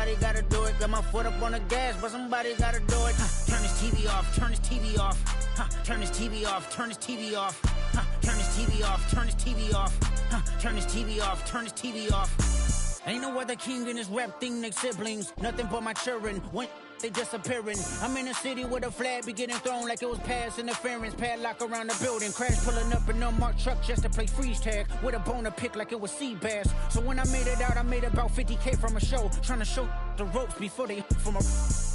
somebody gotta do it. Got my foot up on the gas, but somebody gotta do it. Turn this TV off, turn this TV off. Turn this TV off, turn this TV off. Turn this TV off, turn this TV off. Turn this TV off, turn this TV off. Ain't no other king in this rap thing, they siblings. Nothing but my children. When they disappearing. I'm in a city where the flag be getting thrown like it was pass interference. Padlock around the building. Crash pulling up an unmarked truck just to play freeze tag. With a bone to pick like it was sea bass. So when I made it out, I made about 50K from a show. Trying to show the ropes before they from a...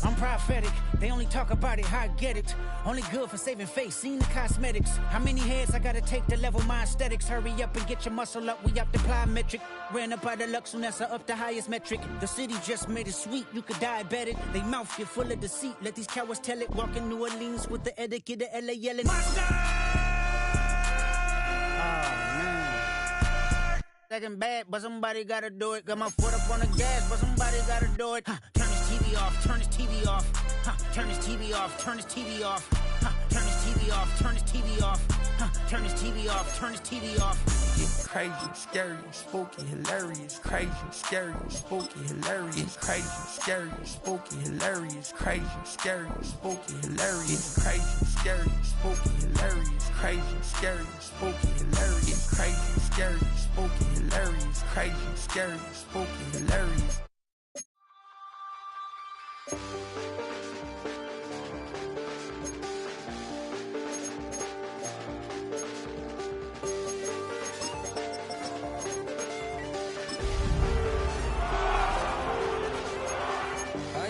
I'm prophetic. They only talk about it, how I get it. Only good for saving face, seen the cosmetics. How many heads I gotta take to level my aesthetics? Hurry up and get your muscle up, we up to plyometric. Ran up out of Lux, Unessa up the highest metric. The city just made it sweet, you could diabetic. They mouth get full of deceit, let these cowards tell it. Walk in New Orleans with the etiquette of LA yelling. Second bad, but somebody gotta do it. Got my foot up on the gas, but somebody gotta do it. Turn this TV off, turn this TV off. Turn this TV off, turn this TV off. Turn this TV off, turn this TV off. Turn this TV off, turn this TV off. It's crazy, scary, spooky, hilarious. Crazy, scary, spooky, hilarious. Crazy, scary, spooky, hilarious. Crazy, scary, spooky, hilarious. Crazy, scary, spooky, hilarious. Crazy, scary, spooky, hilarious. Crazy, scary, spooky, hilarious. Crazy, scary, spooky, hilarious.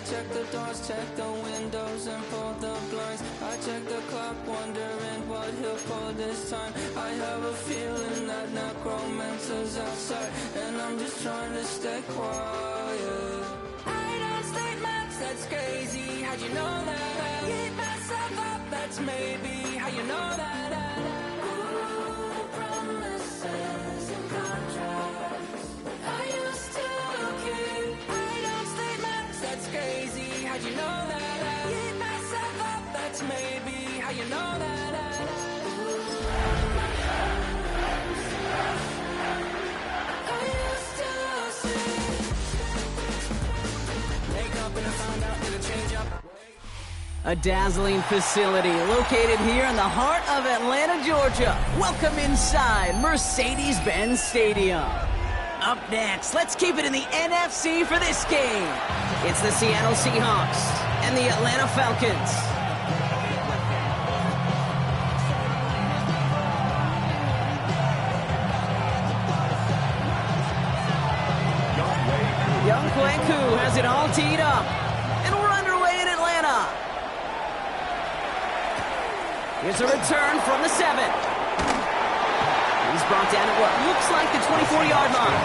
Check the doors, check the windows, and pull the blinds. I check the clock, wondering what he'll pull this time. I have a feeling that necromancer's outside, and I'm just trying to stay quiet. I don't stay much, that's crazy. How'd you know that? Keep myself up, that's maybe how you know that. Ooh, promises and contracts I used to keep. I don't stay much, that's crazy. How'd you know that? Keep myself up, that's maybe how you know that. I used to see. Wake up and I found out that a change up. A dazzling facility located here in the heart of Atlanta, Georgia. Welcome inside Mercedes-Benz Stadium. Up next, let's keep it in the NFC for this game. It's the Seattle Seahawks and the Atlanta Falcons. Young Kweku has it all teed up. And we're underway in Atlanta. Here's a return from the 7. He's brought down at what looks like the 24-yard line.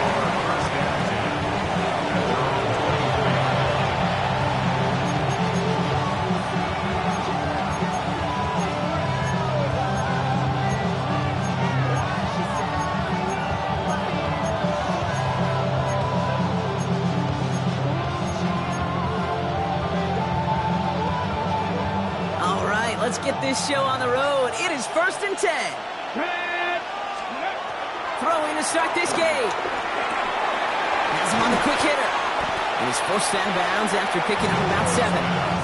All right, let's get this show on the road. It is 1st and 10. Throwing to start this game. Has him on the quick hitter. And he's forced out of bounds after picking up about 7.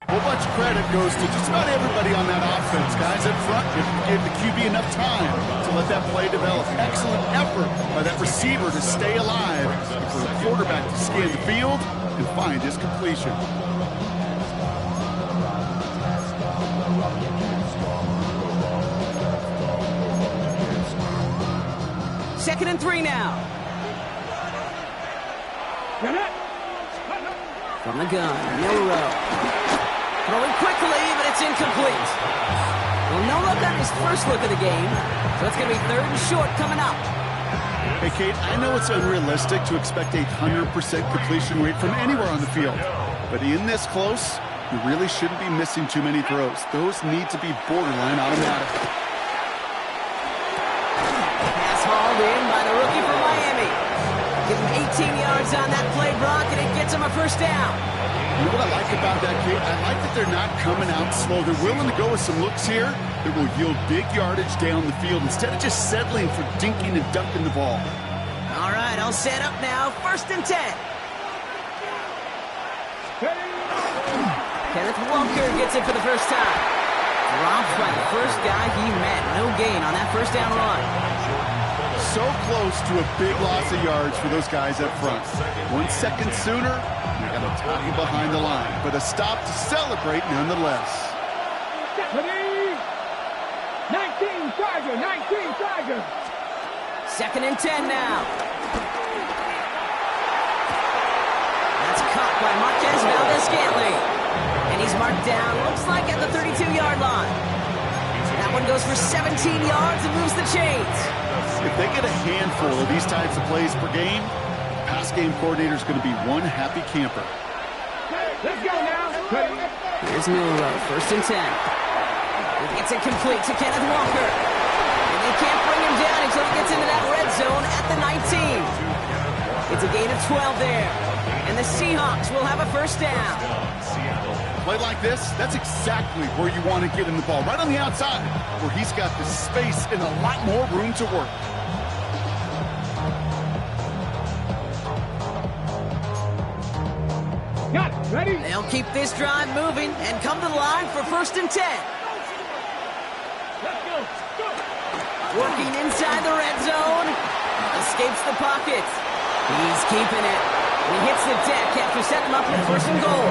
A whole bunch of credit goes to just about everybody on that offense. Guys up front, if you give the QB enough time to let that play develop. Excellent effort by that receiver to stay alive and for the quarterback to scan the field and find his completion. Second and 3 now. From the gun, Milroe. Throwing quickly, but it's incomplete. Well, no look on his first look of the game, so it's going to be 3rd and short coming up. Hey, Kate, I know it's unrealistic to expect a 100% completion rate from anywhere on the field. But in this close, you really shouldn't be missing too many throws. Those need to be borderline automatic. Pass hauled in by the rookie from Miami. Give him 18 yards on that play, Brock, and it gets him a first down. You know what I like about that, Kate? I like that they're not coming out slow. They're willing to go with some looks here that will yield big yardage down the field instead of just settling for dinking and dunking the ball. All right, all set up now. 1st and 10. Kenneth Walker gets it for the first time. Dropped by the first guy he met. No gain on that first down run. So close to a big loss of yards for those guys up front. 1 second sooner, you got a tackle behind the line, but a stop to celebrate nonetheless. 19 Tiger. 2nd and 10 now. That's caught by Marquez Valdez-Scantling. And he's marked down, looks like at the 32-yard line. That one goes for 17 yards and moves the chains. If they get a handful of these types of plays per game, pass game coordinator is going to be one happy camper. Let's go now. Here's Milroe, 1st and 10. He gets it complete to Kenneth Walker. And they can't bring him down until he gets into that red zone at the 19. It's a gain of 12 there. And the Seahawks will have a first down. Play like this, that's exactly where you want to get him the ball, right on the outside, where he's got the space and a lot more room to work. Got it. Ready? They'll keep this drive moving and come to the line for 1st and 10. Let's go. Working inside the red zone. Escapes the pocket. He's keeping it. And he hits the deck after setting him up with 1st and goal.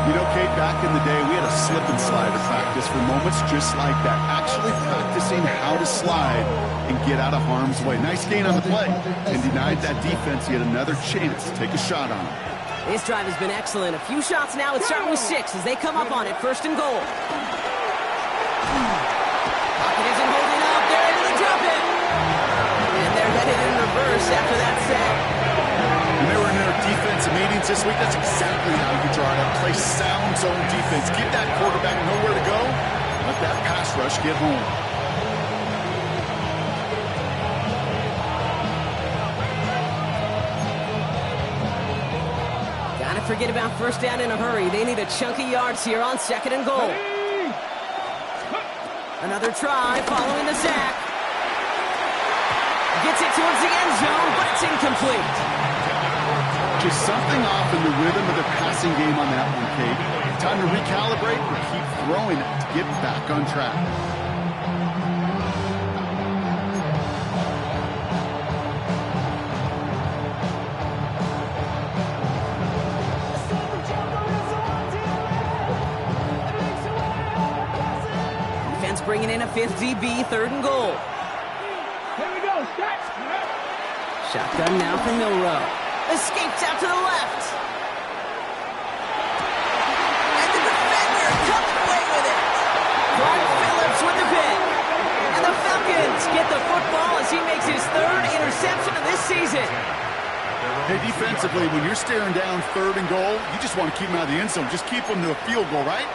You know, Kate, back in the day, we had a slip and slider practice for moments just like that. Actually practicing how to slide and get out of harm's way. Nice gain on the play. And denied that defense yet another chance to take a shot on him. This drive has been excellent. A few shots now. It's starting with 6 as they come up on it. 1st and goal. Pocket isn't holding up. They're able to drop it. And they're headed in reverse after that sack. When they were in their defensive meetings this week, that's exactly how you draw it up. Play sound zone defense. Give that quarterback nowhere to go. Let that pass rush get home. Gotta forget about 1st down in a hurry. They need a chunk of yards here on 2nd and goal. Another try following the sack. Gets it towards the end zone, but it's incomplete. Just something off in the rhythm of the passing game on that one, Kate. Time to recalibrate or keep throwing it to get back on track. Defense bringing in a 5th DB, 3rd and goal. Here we go. Start. Shotgun now for Milroe. Escapes out to the left. And the defender comes away with it. Clark Phillips with the pick. And the Falcons get the football as he makes his 3rd interception of this season. Hey, defensively, when you're staring down 3rd and goal, you just want to keep them out of the end zone. Just keep them to a field goal, right?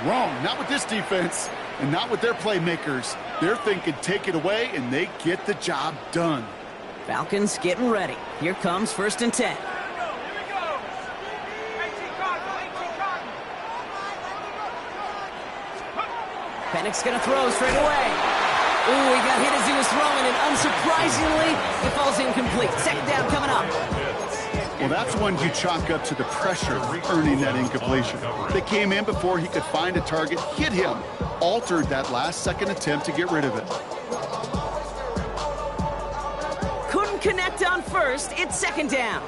Wrong. Not with this defense and not with their playmakers. They're thinking take it away, and they get the job done. Falcons getting ready. Here comes 1st and 10. Penix gonna throw straight away. Ooh, he got hit as he was throwing, and unsurprisingly, it falls incomplete. 2nd down coming up. Well, that's one you chalk up to the pressure earning that incompletion. They came in before he could find a target, hit him, altered that last-second attempt to get rid of it. Couldn't connect on 1st. It's 2nd down.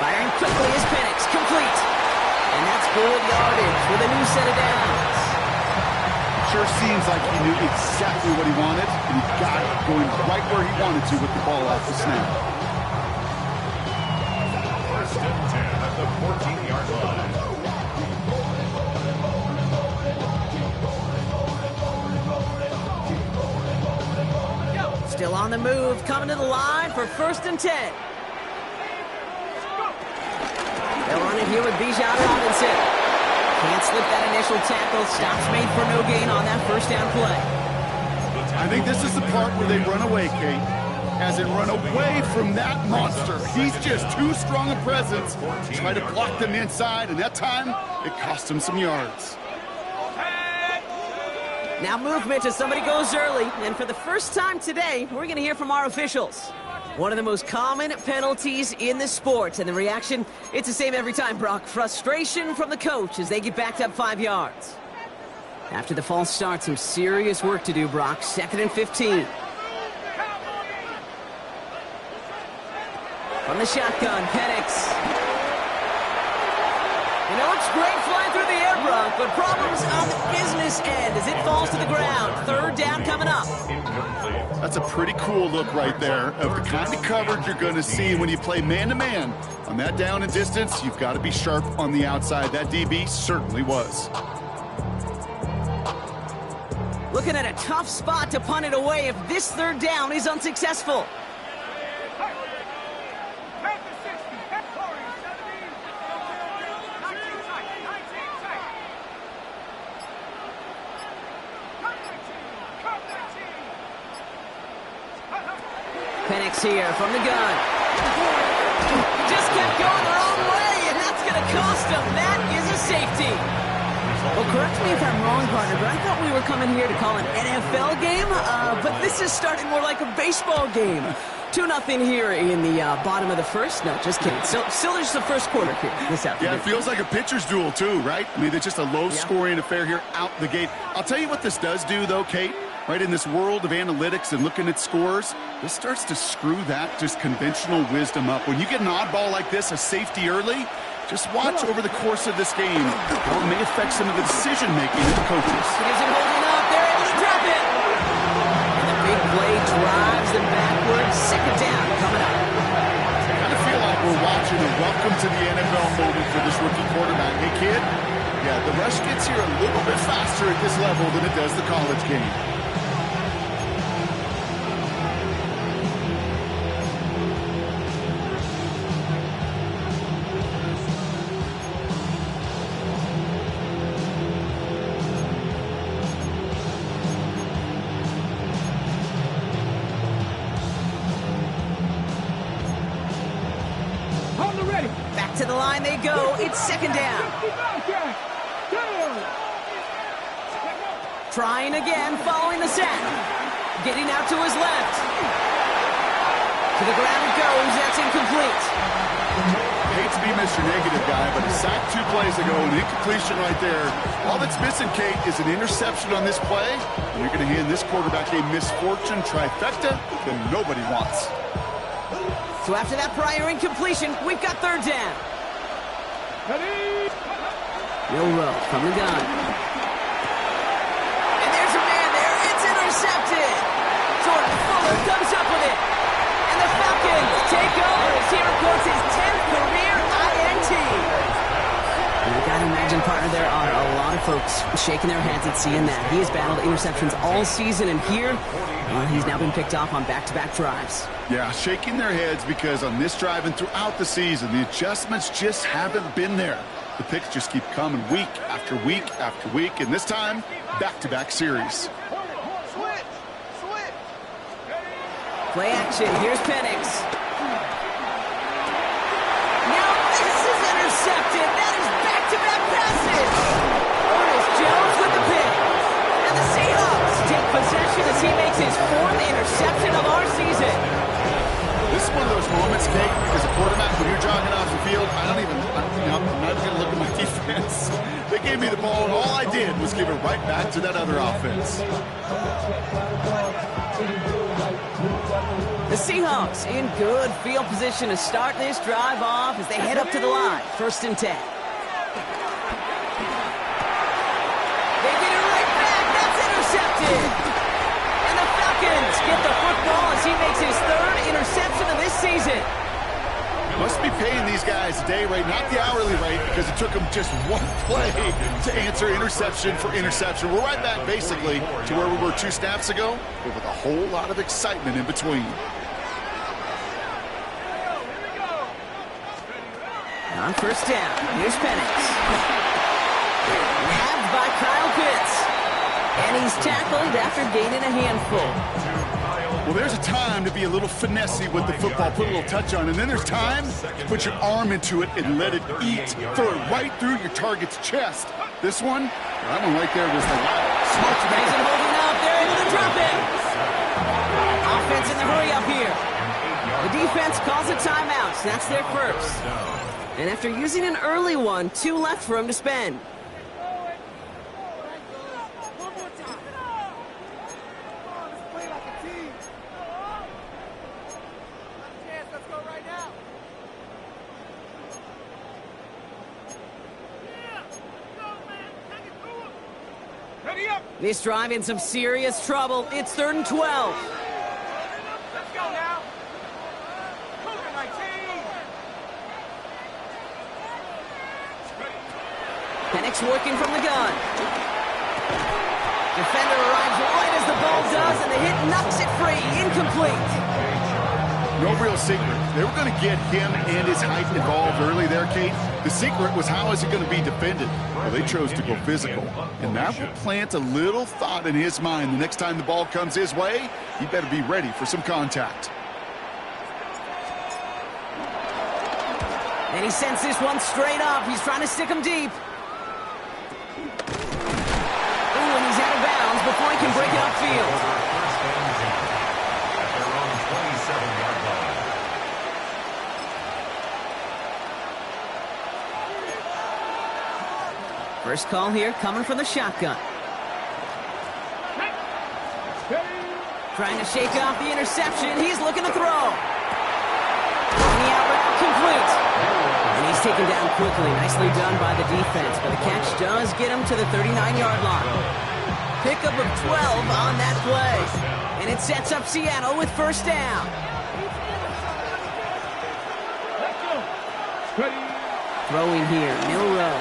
Firing quickly is Penix. Complete. And that's good yardage with a new set of downs. Sure seems like he knew exactly what he wanted, and he got it going right where he wanted to with the ball off the snap. 1st and 10 at the 14-yard line. on the move, coming to the line for 1st and 10. They'll run it here with Bijan Robinson. Can't slip that initial tackle. Stops made for no gain on that 1st down play. I think this is the part where they run away, Kate. As in run away from that monster. He's just too strong a presence to try to block them inside, and that time, it cost him some yards. Now movement as somebody goes early, and for the first time today, we're going to hear from our officials. One of the most common penalties in the sport, and the reaction, it's the same every time, Brock. Frustration from the coach as they get backed up 5 yards. After the false start, some serious work to do, Brock. 2nd and 15. From the shotgun, Penix. You know, it's great flying through the air, Brock, but problems on the business end as it falls to the ground. 3rd down coming up. That's a pretty cool look right there of the kind of coverage you're going to see when you play man-to-man. On that down and distance, you've got to be sharp on the outside. That DB certainly was. Looking at a tough spot to punt it away if this 3rd down is unsuccessful. Penix here from the gun. Just kept going the wrong way, and that's going to cost him. That is a safety. Well, correct me if I'm wrong, partner, but I thought we were coming here to call an NFL game, but this is starting more like a baseball game. 2-0 here in the bottom of the 1st. No, just kidding. So, still there's the 1st quarter here. This afternoon. Yeah, it feels like a pitcher's duel, too, right? I mean, it's just a low-scoring affair here out the gate. I'll tell you what this does do, though, Kate. Right, in this world of analytics and looking at scores, this starts to screw that just conventional wisdom up. When you get an oddball like this, a safety early, just watch over the course of this game how it may affect some of the decision-making of the coaches. He isn't holding up. They're able to drop it. And the big play drives them backwards. 2nd down coming up. I kind of feel like we're watching a welcome to the NFL moment for this rookie quarterback. Hey, kid, yeah, the rush gets here a little bit faster at this level than it does the college game. Back to the line they go. It's 2nd down. Trying again, following the sack. Getting out to his left. To the ground it goes. That's incomplete. Hate to be Mr. Negative guy, but a sack 2 plays ago, an incompletion right there. All that's missing, Kate, is an interception on this play. And you're going to hand this quarterback a misfortune trifecta that nobody wants. So after that prior incompletion, we've got 3rd down. Will Rowe from the gun. And there's a man there. It's intercepted. Jordan Fuller comes up with it. And the Falcons take over as he records his 10th career INT. And I gotta imagine, partner, there are a lot of folks shaking their heads at seeing that. He has battled interceptions all season, and here, he's now been picked off on back-to-back drives. Yeah, shaking their heads because on this drive and throughout the season, the adjustments just haven't been there. The picks just keep coming week after week after week, and this time, back-to-back series. Play action. Here's Penix. Now this is intercepted. That is back-to-back passes. Ernest Jones with the pick. And the Seahawks take possession as he makes his 4th interception of our season. This is one of those moments, Kate, because a quarterback, when you're jogging off the field, I'm not even going to look at my defense. They gave me the ball, and all I did was give it right back to that other offense. The Seahawks in good field position to start this drive off as they head up to the line. 1st and 10. They get it right back. That's intercepted. And the Falcons get the football as he makes his 3rd interception of this season. Must be paying these guys a day rate, not the hourly rate, because it took them just one play to answer interception for interception. We're right back, basically, to where we were 2 snaps ago, but with a whole lot of excitement in between. On first down, here's Penix. Nabbed by Kyle Pitts. And he's tackled after gaining a handful. Well, there's a time to be a little finessey with the football, put a little touch on, and then there's time to put your arm into it and let it eat, throw it right through your target's chest. This one, that one right there was like, smart to make Mason it. holding up, they're able to drop it. Offense in the hurry up here. The defense calls a timeout, so that's their first. And after using an early one, 2 left for him to spend. This drive in some serious trouble. It's 3rd and 12. Let's go now. Move it, my team. Penix working from the gun. Defender arrives right as the ball does, and the hit knocks it free. Incomplete. No real secret. They were going to get him and his height involved early there, Kate. The secret was, how is he going to be defended? Well, they chose to go physical. And that will plant a little thought in his mind. The next time the ball comes his way, he better be ready for some contact. And he sends this one straight up. He's trying to stick him deep. Ooh, and he's out of bounds before he can break it upfield. First call here coming from the shotgun. Trying to shake off the interception. He's looking to throw. And the out route complete. And he's taken down quickly. Nicely done by the defense. But the catch does get him to the 39-yard line. Pickup of 12 on that play. And it sets up Seattle with first down. Throwing here, Milroe.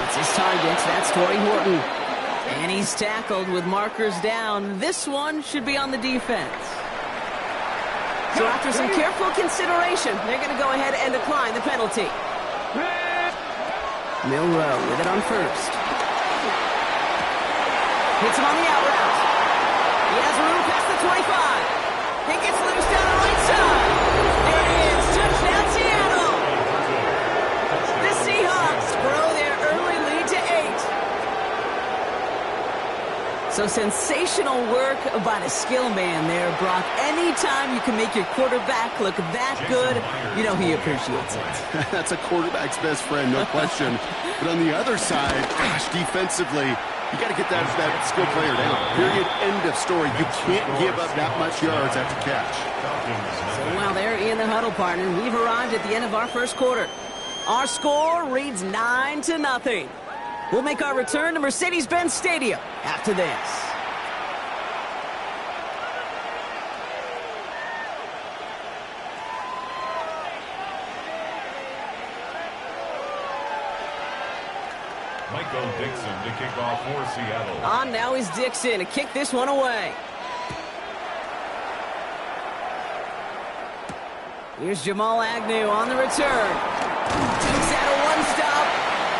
It's his target. That's Torrey Horton. And he's tackled with markers down. This one should be on the defense. So after some careful consideration, they're going to go ahead and decline the penalty. Milroe with it on first. Hits him on the out route. He has room past the 25. He gets loose down the right side. There it is. Touchdown, Seattle. The Seahawks grow their early lead to 8. So sensational work by the skill man there, Brock. Anytime you can make your quarterback look that good, you know he appreciates it. That's a quarterback's best friend, no question. But on the other side, gosh, defensively, you got to get that skill player down. Period. End of story. You can't give up that much yards after catch. So while they're in the huddle, partner, we've arrived at the end of our first quarter. Our score reads 9-0. We'll make our return to Mercedes-Benz Stadium after this. Michael Dixon to kick off for Seattle. On now is Dixon to kick this one away. Here's Jamal Agnew on the return. Takes out a one-stop.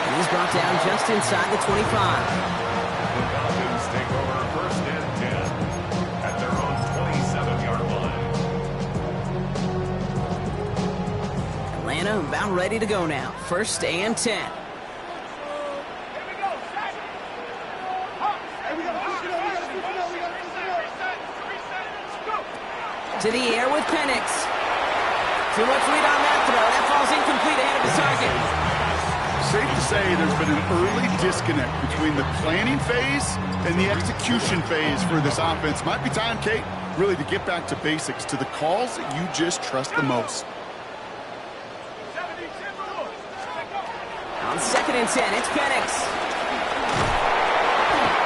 And he's brought down just inside the 25. The Falcons take over first and 10 at their own 27-yard line. Atlanta about ready to go now. First and 10. To the air with Penix. Too much lead on that throw. That falls incomplete ahead of his target. Safe to say there's been an early disconnect between the planning phase and the execution phase for this offense. Might be time, Kate, really to get back to basics, to the calls that you just trust the most. On 2nd and 10, it's Penix.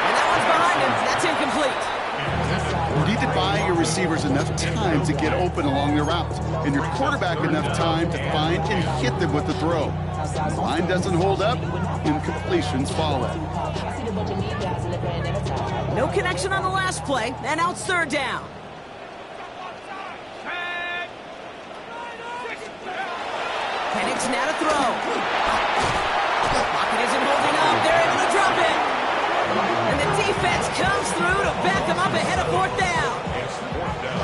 And that one's behind him. That's incomplete. You need to buy your receivers enough time to get open along their routes, and your quarterback enough time to find and hit them with the throw. If the line doesn't hold up, incompletions follow. No connection on the last play, and now it's third down. Penix now to throw. Pocket isn't holding up. They're able to drop it. And the defense comes through to back them up ahead of fourth down.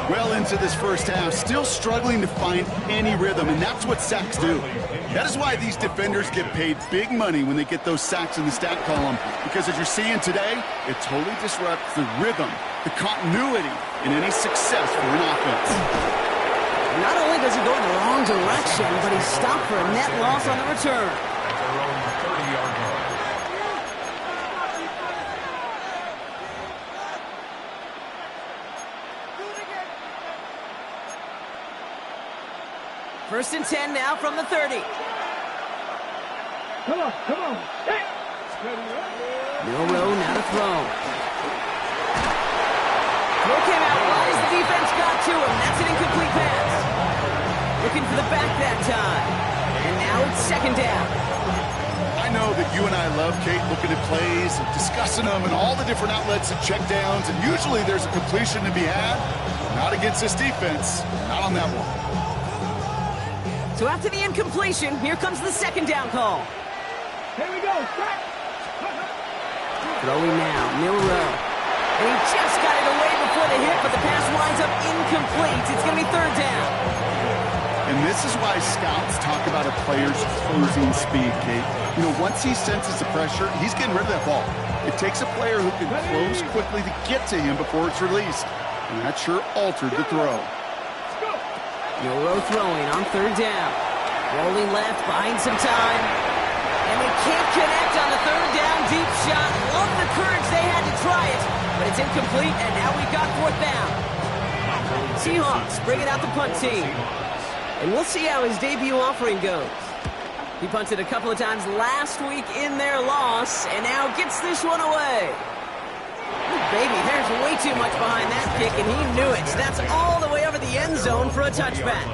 Well into this first half, still struggling to find any rhythm, and that's what sacks do. That is why these defenders get paid big money when they get those sacks in the stat column, because as you're seeing today, it totally disrupts the rhythm, the continuity, and any success for an offense. Not only does he go in the wrong direction, but he's stopped for a net loss on the return. At their own 30-yard line. First and 10 now from the 30. Come on. Hey. Milroe now to throw. Throw came out wide as the defense got to him. That's an incomplete pass. Looking for the back that time. And now it's second down. I know that you and I love, Kate, looking at plays, and discussing them, and all the different outlets and checkdowns, and usually there's a completion to be had. Not against this defense. Not on that one. So after the incompletion, here comes the second down call. Here we go. Start. Throwing now, Milroe. And he just got it away before the hit, but the pass winds up incomplete. It's going to be third down. And this is why scouts talk about a player's closing speed, Kate. You know, once he senses the pressure, he's getting rid of that ball. It takes a player who can close quickly to get to him before it's released. And that sure altered the throw. Milroe throwing on third down. Rolling left, buying some time. And they can't connect on the third down deep shot. Love the courage they had to try it, but it's incomplete, and now we've got fourth down. Seahawks bringing out the punt team. And we'll see how his debut offering goes. He punted a couple of times last week in their loss, and now gets this one away. Ooh, baby, there's way too much behind that kick, and he knew it. That's all the way over the end zone for a touchback.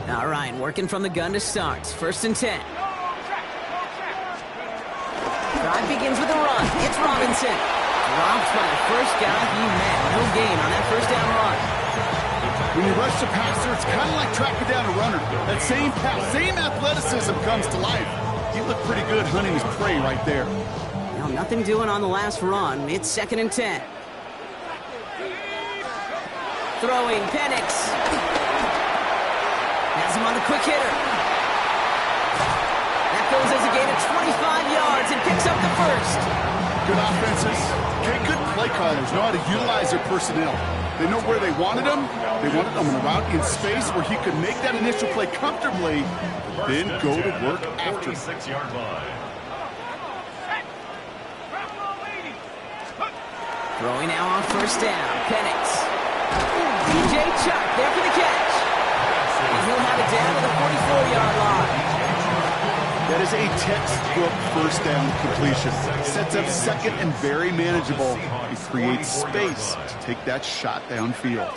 All right, working from the gun to start. First and 10. Drive begins with a run. It's Robinson. Dropped by the first guy he met. No gain on that first down run. When you rush the passer, it's kind of like tracking down a runner. That same pass, same athleticism comes to life. He looked pretty good hunting his prey right there. Now, nothing doing on the last run. It's second and 10. Throwing, Penix. Has him on the quick hitter. That goes as a gain of 25 yards and picks up the first. Good offenses. Okay, good play callers know how to utilize their personnel. They know where they wanted them. They wanted them on a route in space where he could make that initial play comfortably, then go to work after. 46-yard line. Throwing now on first down. Penix. DJ Chuck there for the catch. And he'll have it down to the 44-yard line. That is a textbook first down completion. Sets up second and very manageable. It creates space to take that shot downfield.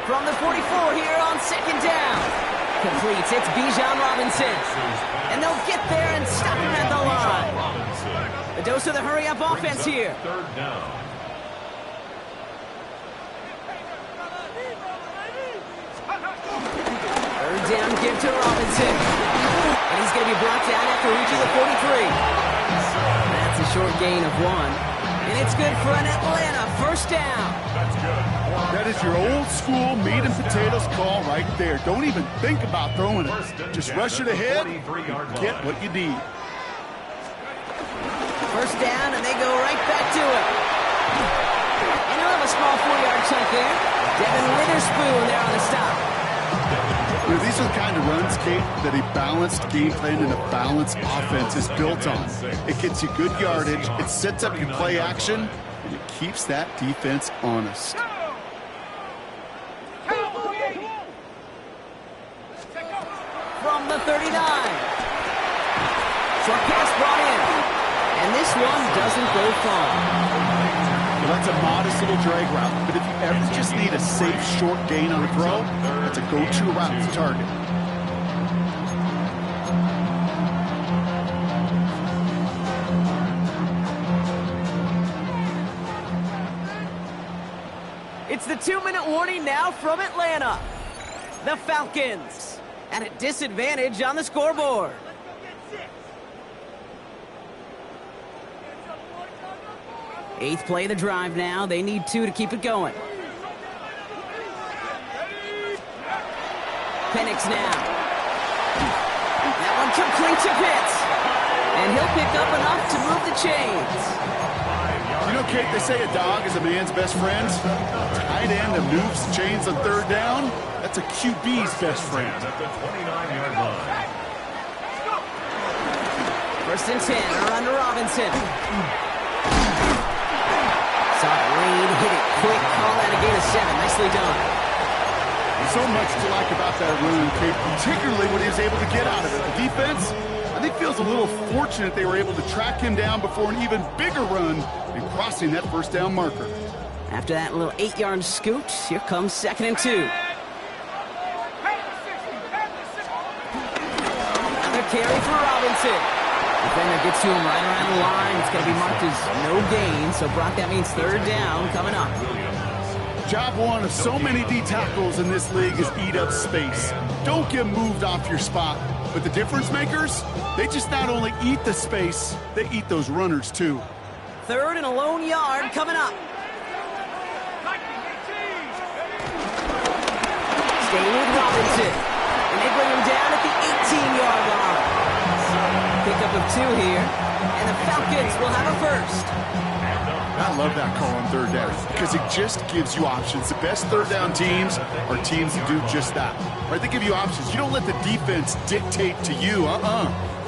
From the 44 here on second down. Completes. It's Bijan Robinson. And they'll get there and stop him at the line. A dose of the hurry-up offense here. Third down. Third down, give to Robinson. And he's going to be brought down after reaching the 43. That's a short gain of 1. And it's good for an Atlanta first down. That's good. That is your old school meat and potatoes call right there. Don't even think about throwing it. Just rush it ahead and get what you need. First down, and they go right back to it. And he'll have a small 4-yard chunk there. Devin Witherspoon there on the stop. You know, these are the kind of runs, Kate, that a balanced game plan and a balanced offense is built on. It gets you good yardage, it sets up your play action, and it keeps that defense honest. From the 39. Short pass brought in. And this one doesn't go far. Well, that's a modest little drag route, but if you ever just need a safe short gain on a throw, that's a go-to route to target. It's the 2-minute warning now from Atlanta. The Falcons at a disadvantage on the scoreboard. Eighth play of the drive now. They need 2 to keep it going. Penix now. That one complete to Pitts. And he'll pick up enough to move the chains. You know, Kate, they say a dog is a man's best friend. Tight end that moves the chains on third down, that's a QB's best friend. At the 29-yard line. First and 10, around to Robinson. Saw it lead, hit it quick, call that a gain of 7. Nicely done. So much to like about that run, Kate, particularly when he was able to get out of it. The defense, I think, feels a little fortunate they were able to track him down before an even bigger run and crossing that first down marker. After that little 8-yard scoot, here comes 2nd and 2. Another carry for Robinson. Defender gets to him right around the line. It's going to be marked as no gain, so Brock, that means 3rd down coming up. Job one of so many D tackles in this league is eat up space. Don't get moved off your spot. But the difference makers, they just not only eat the space, they eat those runners too. 3rd and a lone yard coming up. Staying with Robinson. And they bring him down at the 18-yard line. Pickup of 2 here. And the Falcons will have a first. I love that call on 3rd down because it just gives you options. The best 3rd down teams are teams that do just that. Right? They give you options. You don't let the defense dictate to you.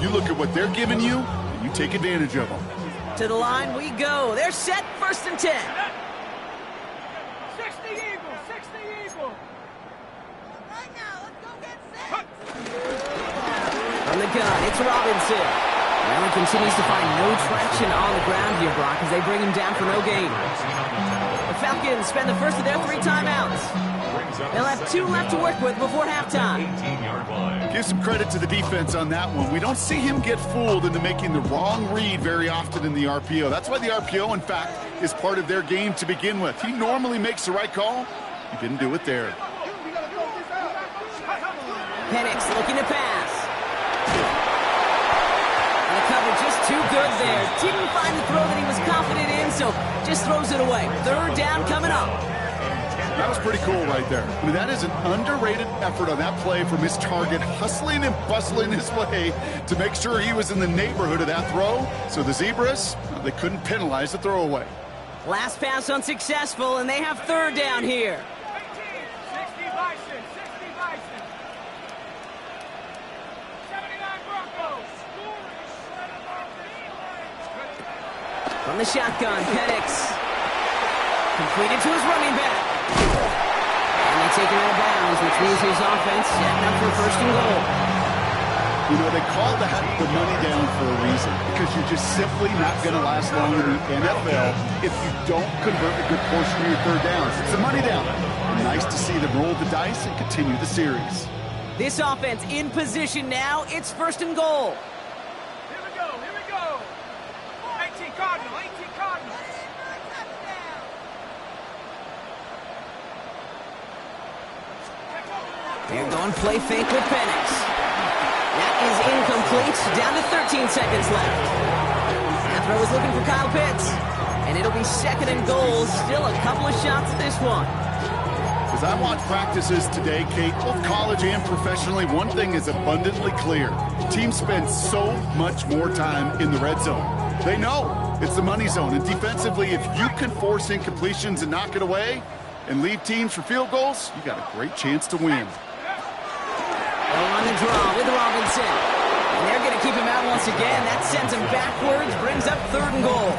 You look at what they're giving you, and you take advantage of them. To the line we go. They're set, 1st and 10. 60 Eagles, 60 Eagles. Right now, let's go get set. From the gun, it's Robinson. Allen continues to find no traction on the ground here, Brock, as they bring him down for no gain. The Falcons spend the first of their 3 timeouts. They'll have 2 left to work with before halftime. Give some credit to the defense on that one. We don't see him get fooled into making the wrong read very often in the RPO. That's why the RPO, in fact, is part of their game to begin with. He normally makes the right call. He didn't do it there. Penix looking to pass. And the cover just too good there. Didn't find the throw that he was confident in, so just throws it away. 3rd down coming up. That was pretty cool right there. I mean, that is an underrated effort on that play from his target, hustling and bustling his way to make sure he was in the neighborhood of that throw. So the Zebras, they couldn't penalize the throwaway. Last pass unsuccessful, and they have 3rd down here. 60 Bison, 60 Bison. 79 Broncos. From the shotgun, Penix. Completed to his running back. And they take him out of bounds, which means his offense setting up for 1st and goal. You know, they call that the money down for a reason, because you're just simply not going to last long in the NFL if you don't convert a good portion of your 3rd downs. It's a money down. And nice to see them roll the dice and continue the series. This offense in position now. It's 1st and goal. Here we go, here we go. 18 Cardinal, 18 Cardinal. They're going play fake with Penix. That is incomplete. Down to 13 seconds left. That throw is looking for Kyle Pitts. And it'll be 2nd and goal. Still a couple of shots at this one. As I watch practices today, Kate, both college and professionally, one thing is abundantly clear. Teams spend so much more time in the red zone. They know it's the money zone. And defensively, if you can force incompletions and knock it away and leave teams for field goals, you got a great chance to win. They'll on the draw with Robinson. And they're going to keep him out once again. That sends him backwards, brings up 3rd and goal.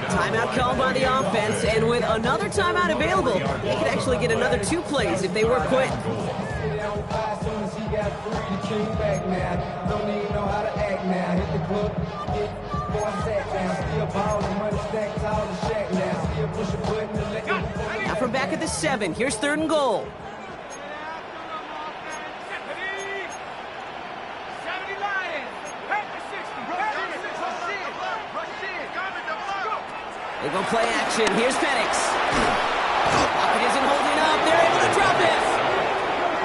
Timeout called by the offense, and with another timeout available, they could actually get another 2 plays if they were quick. Now from back at the 7, here's 3rd and goal. They go play action. Here's Penix. It isn't holding up. They're able to drop it.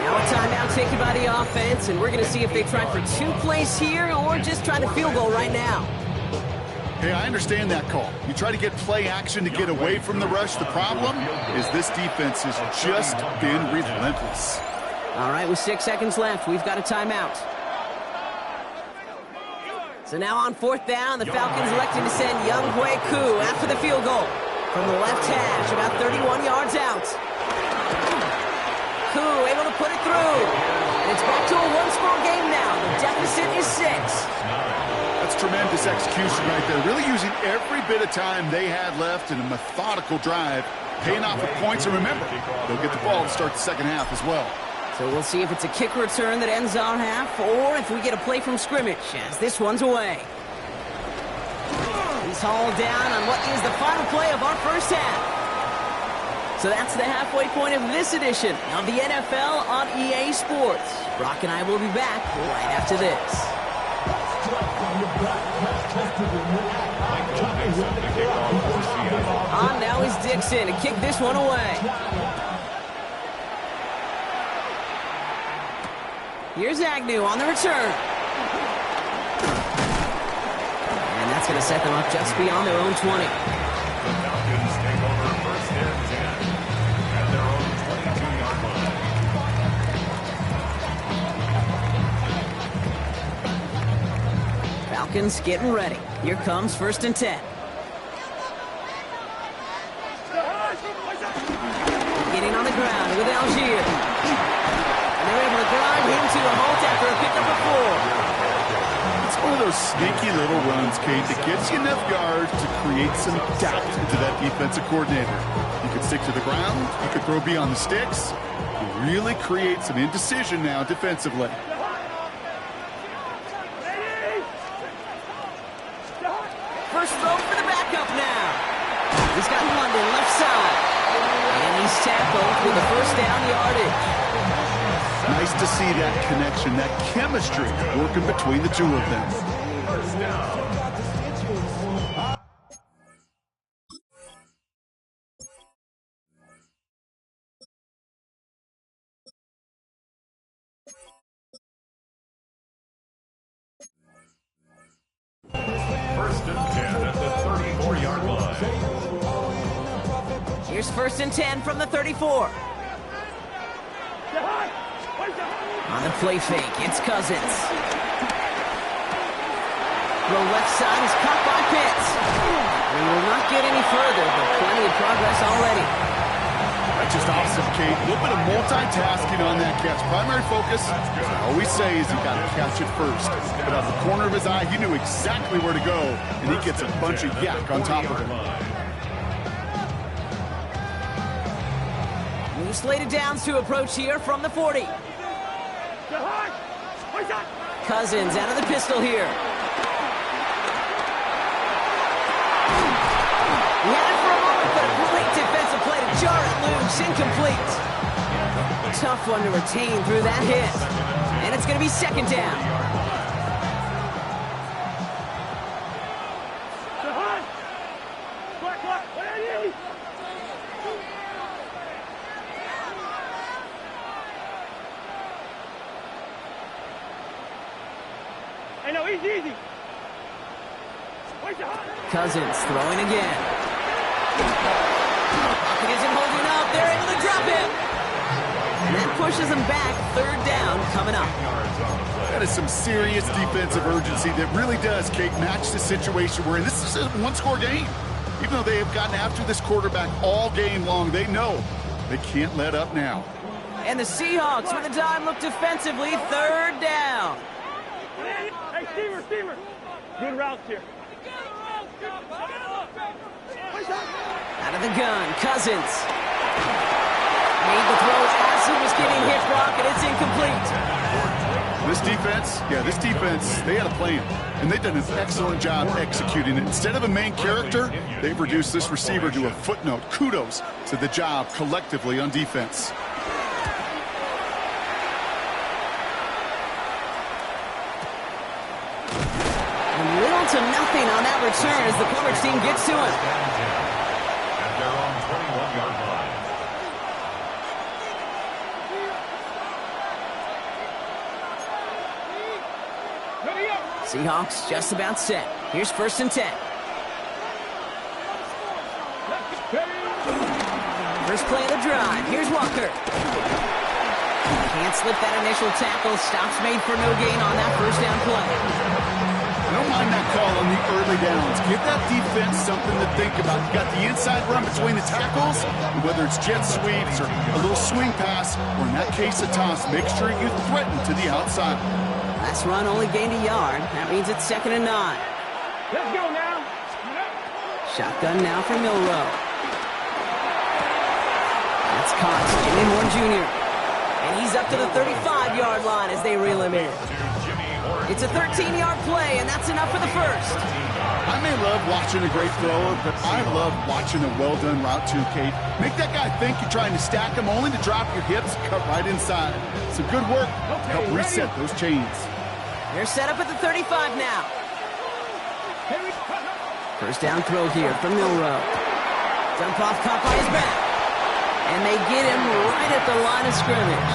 Now a timeout taken by the offense, and we're going to see if they try for 2 plays here or just try to field goal right now. Hey, I understand that call. You try to get play action to get away from the rush. The problem is this defense has just been relentless. All right, with 6 seconds left, we've got a timeout. So now on 4th down, the Falcons electing to send Younghoe Koo after the field goal from the left hash, about 31 yards out. Koo able to put it through. And it's back to a 1-score game now. The deficit is 6. That's tremendous execution right there. Really using every bit of time they had left in a methodical drive, paying off with points. And remember, they'll get the ball to start the second half as well. So we'll see if it's a kick return that ends our half or if we get a play from scrimmage as this one's away. He's hauled down on what is the final play of our first half. So that's the halfway point of this edition of the NFL on EA Sports. Brock and I will be back right after this. On now is Dixon to kick this one away. Here's Agnew on the return. And that's going to set them up just beyond their own 20. The Falcons take over 1st and 10 at their own 22-yard line. Falcons getting ready. Here comes 1st and 10. Getting on the ground with Algier. They're able to grind him to a halt after a pickup of 4. It's one of those sneaky little runs, Kate, that gets you enough yards to create some doubt into that defensive coordinator. You could stick to the ground. You could throw beyond the sticks. You really create some indecision now defensively. First throw for the backup now. He's got London left side. And he's tackled with the 1st down yardage. Nice to see that connection, that chemistry working between the two of them. First down. First and 10 at the 34-yard line. Here's 1st and 10 from the 34. On the play fake, it's Cousins. The left side is caught by Pitts. We will not get any further, but plenty of progress already. That's just awesome, Kate. A little bit of multitasking on that catch. Primary focus, as I always say, is you got to catch it first. But out of the corner of his eye, he knew exactly where to go, and he gets a bunch of yak on top of it. New slated downs to approach here from the 40. Cousins out of the pistol here. He had it for a moment, but a great defensive play to jar it loose. Incomplete. Tough one to retain through that hit. And it's going to be 2nd down. Easy. Cousins throwing again. Pocket isn't holding up. They're able to drop him. And that pushes them back. 3rd down coming up. That is some serious defensive urgency that really does, Kate, match the situation we're in. This is a 1-score game. Even though they have gotten after this quarterback all game long, they know they can't let up now. And the Seahawks with a dime look defensively, third down. Hey, Steamer. Good routes here. Out of the gun, Cousins. Made the throw as he was getting hit, Brock, and it's incomplete. This defense, they had a plan, and they've done an excellent job executing it. Instead of a main character, they've reduced this receiver to a footnote. Kudos to the job collectively on defense. And little to nothing on that return as the coverage team gets to him. And they're on 21-yard line. Seahawks just about set. Here's 1st and 10. First play of the drive. Here's Walker. Can't slip that initial tackle. Stops made for no gain on that first down play. I don't mind that call on the early downs. Give that defense something to think about. You got the inside run between the tackles, and whether it's jet sweeps or a little swing pass, or in that case a toss, make sure you threaten to the outside. Last run only gained a yard. That means it's 2nd and 9. Let's go now. Shotgun now for Milroe. That's caught. Jimmy Moore Jr. And he's up to the 35-yard line as they reel him in. It's a 13-yard play, and that's enough for the first. I may love watching a great thrower, but I love watching a well-done route too, Kate. Make that guy think you're trying to stack him, only to drop your hips, cut right inside. Some good work to help reset those chains. They're set up at the 35 now. First down throw here from Milroe. Dump off caught by his back. And they get him right at the line of scrimmage.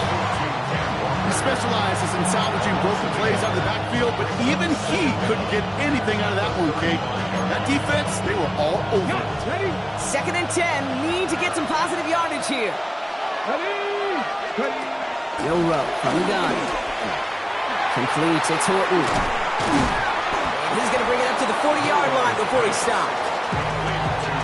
He specializes in salvaging broken plays out of the backfield, but even he couldn't get anything out of that one, Kate. That defense, they were all over it. 2nd and 10, need to get some positive yardage here. Milroe from the gun. Completes, it's Horton. And he's going to bring it up to the 40-yard line before he stopped.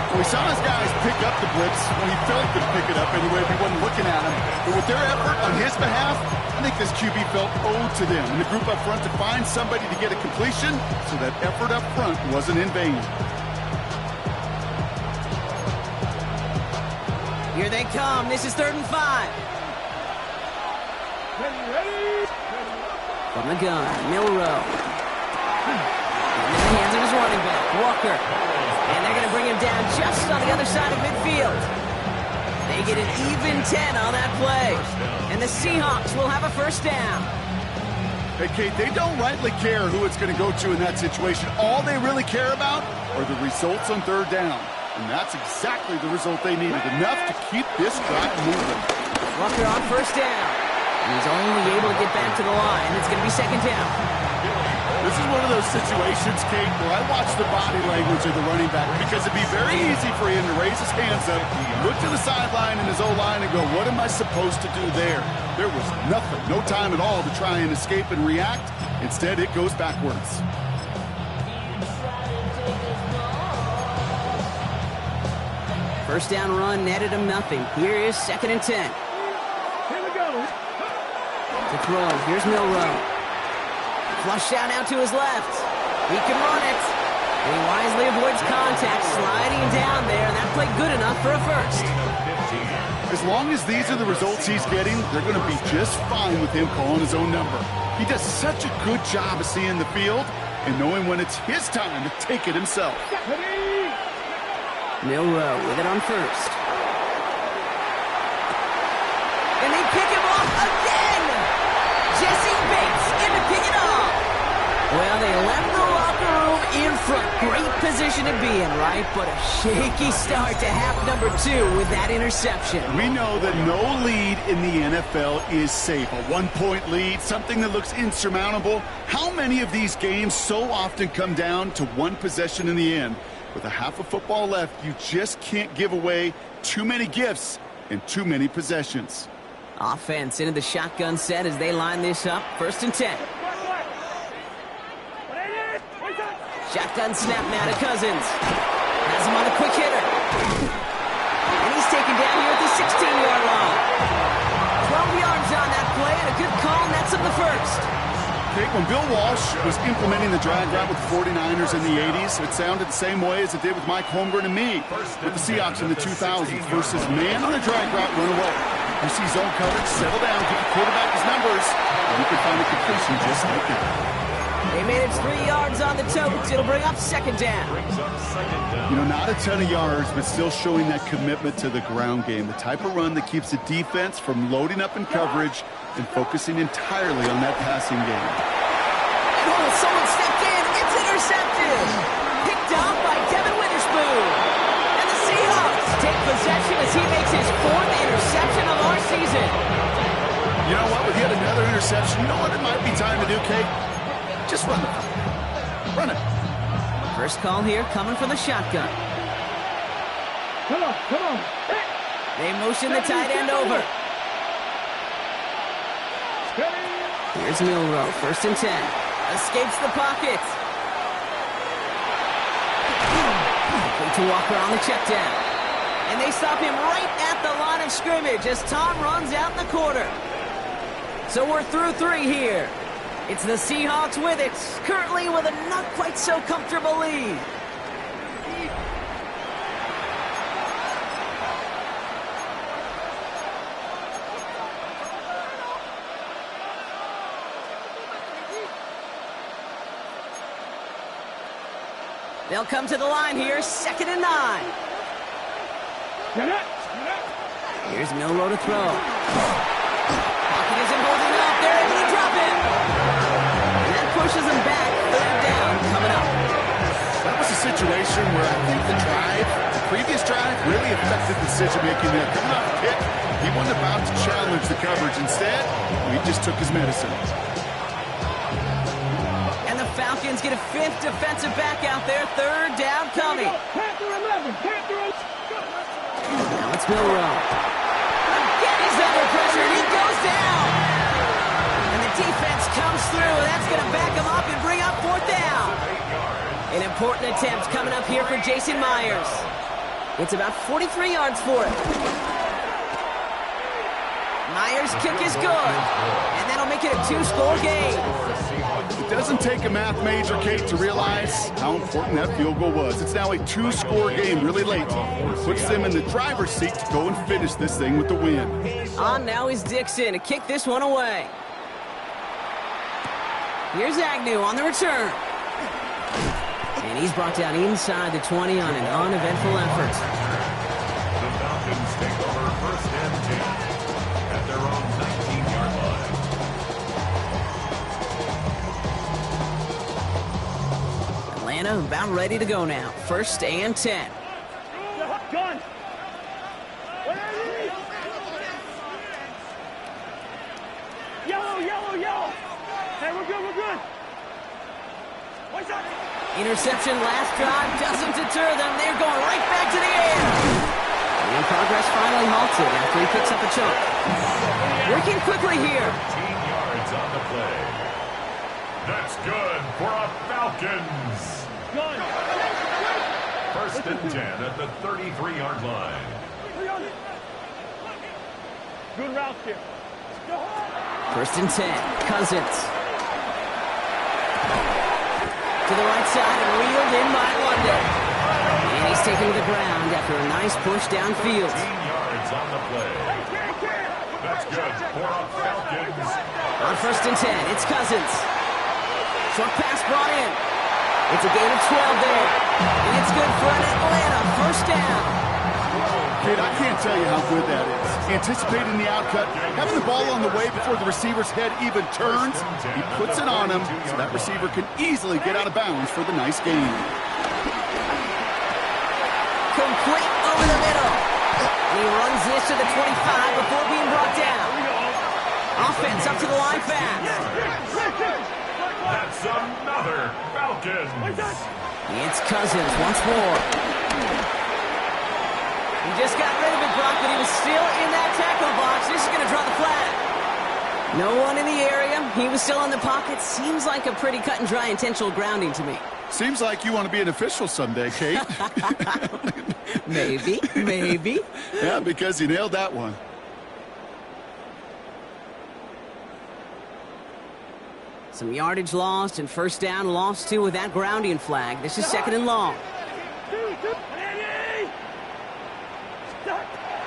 Well, we saw his guys pick up the blitz when he felt to pick it up anyway if he wasn't looking at him. But with their effort on his behalf, I think this QB felt owed to them and the group up front to find somebody to get a completion, so that effort up front wasn't in vain. Here they come. This is 3rd and 5. From the gun, Milroe. In the hands of his running back, Walker. And they're going to bring him down just on the other side of midfield. They get an even 10 on that play. And the Seahawks will have a first down. Hey, Kate, they don't rightly care who it's going to go to in that situation. All they really care about are the results on 3rd down. And that's exactly the result they needed. Enough to keep this drive moving. Walker on first down. And he's only able to get back to the line. It's going to be 2nd down. This is one of those situations, Kate, where I watch the body language of the running back, because it'd be very easy for him to raise his hands up, look to the sideline in his O-line and go, what am I supposed to do there? There was nothing, no time at all to try and escape and react. Instead, it goes backwards. First down run netted him nothing. Here is 2nd and 10. Here we go. To throw, here's Milroe. Flushed out now to his left. He can run it. And he wisely avoids contact, sliding down there, and that played good enough for a first. As long as these are the results he's getting, they're going to be just fine with him calling his own number. He does such a good job of seeing the field and knowing when it's his time to take it himself. Milroe with it on first. And they pick him off again! Jesse Bates in to pick it off! Well, they left the locker room in front. Great position to be in, right? But a shaky start to half number 2 with that interception. We know that no lead in the NFL is safe. A 1-point lead, something that looks insurmountable. How many of these games so often come down to one possession in the end? With a half of football left, you just can't give away too many gifts and too many possessions. Offense into the shotgun set as they line this up. 1st and 10. Shotgun snap now to Cousins. Has him on a quick hitter. And he's taken down here at the 16-yard line. 12 when Bill Walsh was implementing the drag route with the 49ers in the 80s, it sounded the same way as it did with Mike Holmgren and me with the Seahawks in the 2000s versus man on a drag route, run away. You see zone coverage, settle down, give the quarterback his numbers, and you can find a completion just like that. They made it 3 yards on the totes. It'll bring up second down. You know, not a ton of yards, but still showing that commitment to the ground game. The type of run that keeps the defense from loading up in coverage and focusing entirely on that passing game. Oh, someone stepped in. It's intercepted. Picked off by Devin Witherspoon. And the Seahawks take possession as he makes his 4th interception of our season. You know what? With yet another interception, you know what it might be time to do, Kate? Just run the ball. Run it. First call here coming from the shotgun. Come on, come on. They motion the tight end over. Here's Milroe, 1st and 10. Escapes the pocket. Complete to Walker on the check down. And they stop him right at the line of scrimmage as Tom runs out in the quarter. So we're through 3 here. It's the Seahawks with it, currently with a not quite so comfortable lead. They'll come to the line here, 2nd and 9. Here's Milroe to throw. Pocket isn't holding up. They're able to drop him. And that pushes him back. 3rd down coming up. That was a situation where I think the previous drive, really affected the decision-making there. Coming off the pick, he wasn't about to challenge the coverage. Instead, he just took his medicine. And the Falcons get a 5th defensive back out there. 3rd down coming. Panther 11, Panther 11. Now it's Milroe. Again, he's under pressure, and he goes down. And the defense comes through. That's going to back him up and bring up 4th down. An important attempt coming up here for Jason Myers. It's about 43 yards for it. Myers' kick is good. And that'll make it a 2-score game. It doesn't take a math major, Kate, to realize how important that field goal was. It's now a 2-score game really late. It puts them in the driver's seat to go and finish this thing with the win. On now is Dixon to kick this one away. Here's Agnew on the return. And he's brought down inside the 20 on an uneventful effort. The Falcons take over 1st and 10 at their own 19-yard line. Atlanta about ready to go now. 1st and 10. Gun. Yellow, yellow, yellow. Hey, we're good, we're good. What's up? Interception last drive doesn't deter them. They're going right back to the air. And progress finally halted after he picks up a chunk. Working quickly here. 15 yards on the play. That's good for a Falcons. Gun. 1st and 10 at the 33-yard line. Good route here. 1st and 10. Cousins. To the right side and reeled in by London. And he's taken to the ground after a nice push downfield. 15 yards on the play. That's good for a Falcons. On 1st and 10, it's Cousins. Short pass brought in. It's a gain of 12 there. And it's good for an Atlanta 1st down. Kate, I can't tell you how good that is. Anticipating the outcut, having the ball on the way before the receiver's head even turns, he puts it on him so that receiver can easily get out of bounds for the nice gain. Complete over the middle. And he runs this to the 25 before being brought down. Offense up to the line fast. That's another Falcons. It's Cousins once more. He just got rid of it, Brock, but he was still in that tackle box. This is going to draw the flag. No one in the area. He was still in the pocket. Seems like a pretty cut and dry intentional grounding to me. Seems like you want to be an official someday, Kate. Maybe, maybe. Yeah, because you nailed that one. Some yardage lost and first down lost too with that grounding flag. This is second and long.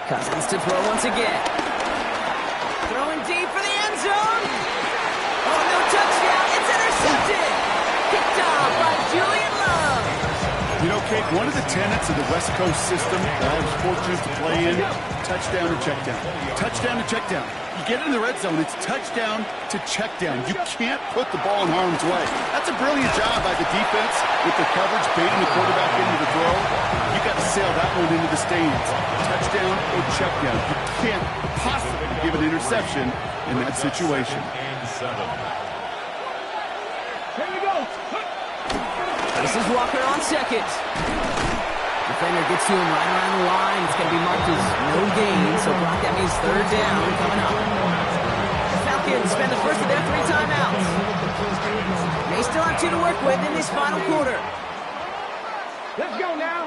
Cousins to throw once again. Throwing deep for the end zone. Oh, no touchdown. It's intercepted. Picked off by Julian Love. You know, Kate, one of the tenets of the West Coast system that I was fortunate to play in, touchdown or check down. Touchdown to check down. You get in the red zone, it's touchdown to check down. You can't put the ball in harm's way. That's a brilliant job by the defense with the coverage, baiting the quarterback into the throw. You got to sail that one into the stands. Touchdown or check down. You can't possibly give an interception in that situation. Here we go. This is Walker on second. Defender gets to him right around the line. It's going to be marked as no gain, so Brock, that means third down coming up. The Falcons spend the first of their 3 timeouts. They still have 2 to work with in this final quarter. Let's go now.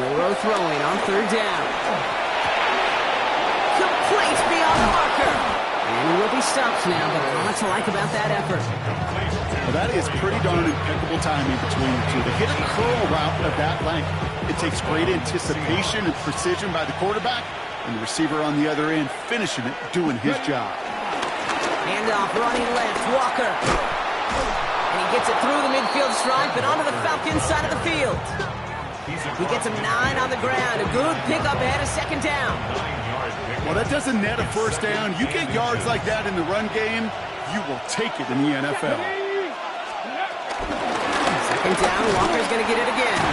Milroe throwing on third down. Complete beyond the marker. And he will be stopped now, but a lot to like about that effort. Well, that is pretty darn impeccable timing between the two. To hit a curl route of that length, it takes great anticipation and precision by the quarterback, and the receiver on the other end finishing it, doing his job. Handoff running left, Walker. And he gets it through the midfield stripe and onto the Falcons side of the field. He gets him 9 on the ground. A good pickup ahead of second down. Well, that doesn't net a first down. You get yards like that in the run game, you will take it in the NFL. Second down, Walker's going to get it again.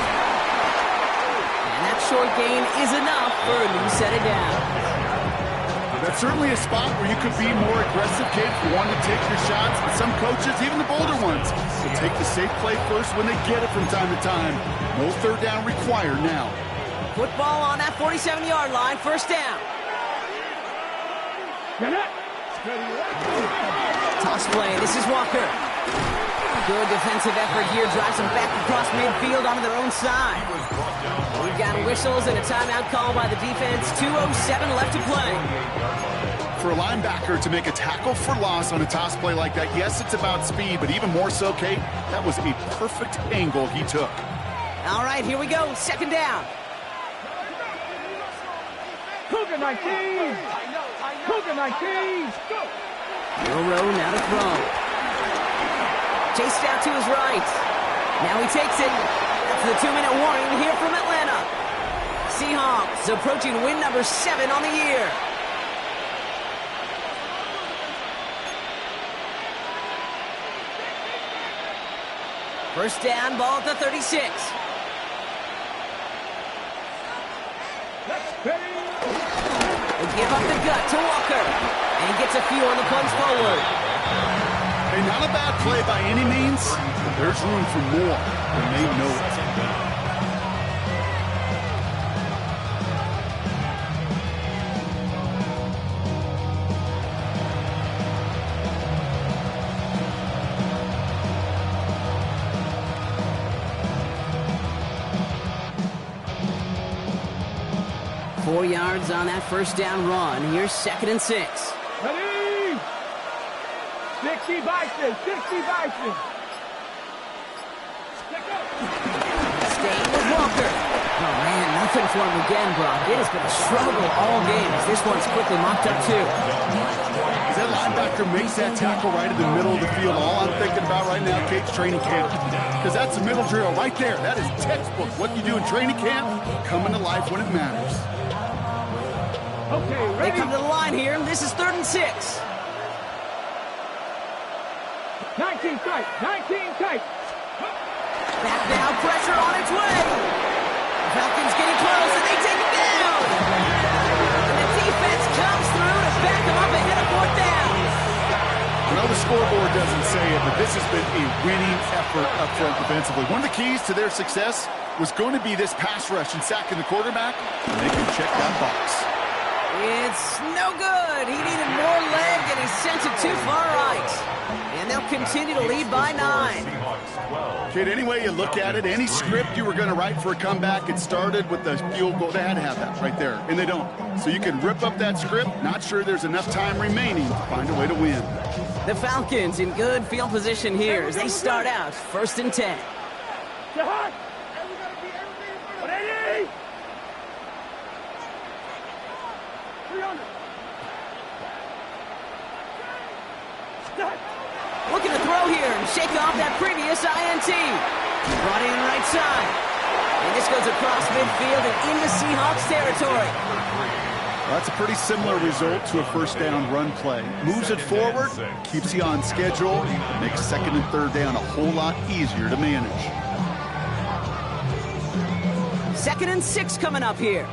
And that short gain is enough for a new set of downs. That's certainly a spot where you could be more aggressive, kid, if you want to take your shots. But some coaches, even the bolder ones, will take the safe play first when they get it from time to time. No third down required now. Football on that 47-yard line, first down. Toss play, this is Walker. Good defensive effort here, drives them back across midfield onto their own side. We've got whistles and a timeout call by the defense. 2:07 left to play. For a linebacker to make a tackle for loss on a toss play like that, yes, it's about speed, but even more so, Kate, that was a perfect angle he took. All right, here we go, second down. Cougar 19. Cougar 19. Go. Milroe now to throw. Chased out to his right. Now he takes it. That's the 2-minute warning here from Atlanta. Seahawks approaching win number 7 on the year. First down, ball at the 36. They give up the gut to Walker. And he gets a few on the plunge forward. Hey, not a bad play by any means, but there's room for more, and they know it. 4 yards on that first down run. Here's second and 6. Ready? 60 Bison, 60 Bison. Staying with Walker. Oh, man, nothing for him again, Brock. It has been a struggle all game as this one's quickly mocked up, too. As that linebacker makes that tackle right in the middle of the field, all I'm thinking about right now, Kate's training camp. Because that's a middle drill right there. That is textbook. What you do in training camp, coming to life when it matters. Okay, They ready? come to the line here. This is third and 6. 19 tight, 19 tight. Back now, pressure on its way. Falcons getting close, and they take it down. And the defense comes through to back them up ahead of fourth down. Well, the scoreboard doesn't say it, but this has been a winning effort up front defensively. One of the keys to their success was going to be this pass rush and sacking the quarterback, and they can check that box. It's no good. He needed more leg, and he sent it too far right. And and they'll continue to lead by 9. Kid, any way you look at it, any script you were going to write for a comeback, it started with the field goal. They had to have that right there, and they don't. So you can rip up that script. Not sure there's enough time remaining to find a way to win. The Falcons in good field position here as they start out 1st and 10. Jahan! 180! 300! Looking to throw here and shake off that previous INT. Brought in right side. And this goes across midfield and into Seahawks territory. Well, that's a pretty similar result to a first down run play. Moves it forward, keeps you on schedule, makes 2nd and 3rd down a whole lot easier to manage. 2nd and 6 coming up here.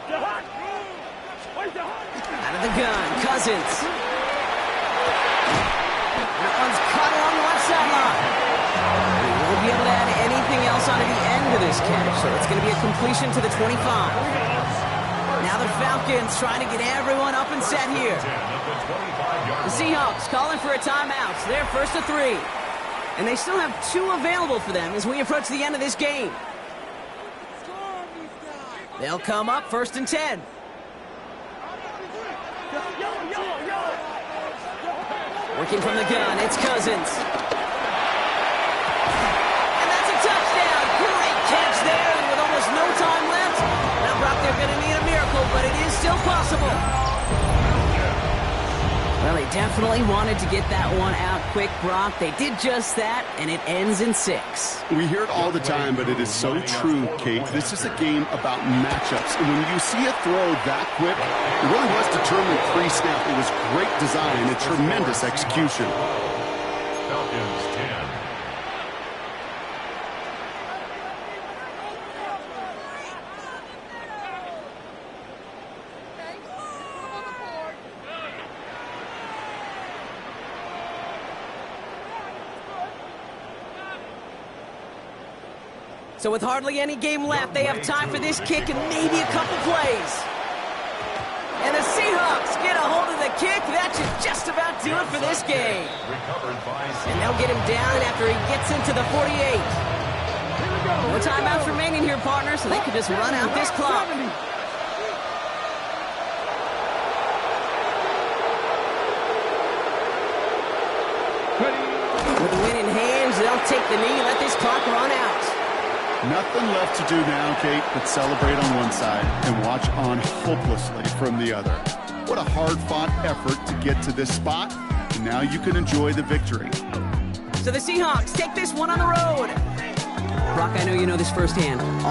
Out of the gun, Cousins. That one's caught along the left sideline. We won't be able to add anything else onto the end of this catch, so it's going to be a completion to the 25. Now the Falcons trying to get everyone up and set here. The Seahawks calling for a timeout. So they're 1st and 3. And they still have 2 available for them as we approach the end of this game. They'll come up 1st and 10. Working from the gun, it's Cousins. And that's a touchdown. Great catch there, and with almost no time left. Now, Brock, they're going to need a miracle, but it is still possible. Well, they definitely wanted to get that one out quick, Brock. They did just that, and it ends in 6. We hear it all the time, but it is so true, Kate. This is a game about matchups. And when you see a throw that quick, it really was determined pre-snap. It was great design and tremendous execution. Falcons 10. So with hardly any game left, they have time for this kick and maybe a couple plays. And the Seahawks get a hold of the kick. That should just about do it for this game. And they'll get him down after he gets into the 48. No timeouts remaining here, partner, so they could just run out this clock. With the win in hands, they'll take the knee and let this clock run out. Nothing left to do now, Kate, but celebrate on one side and watch on hopelessly from the other. What a hard-fought effort to get to this spot, and now you can enjoy the victory. So the Seahawks take this one on the road. Brock, I know you know this firsthand. All the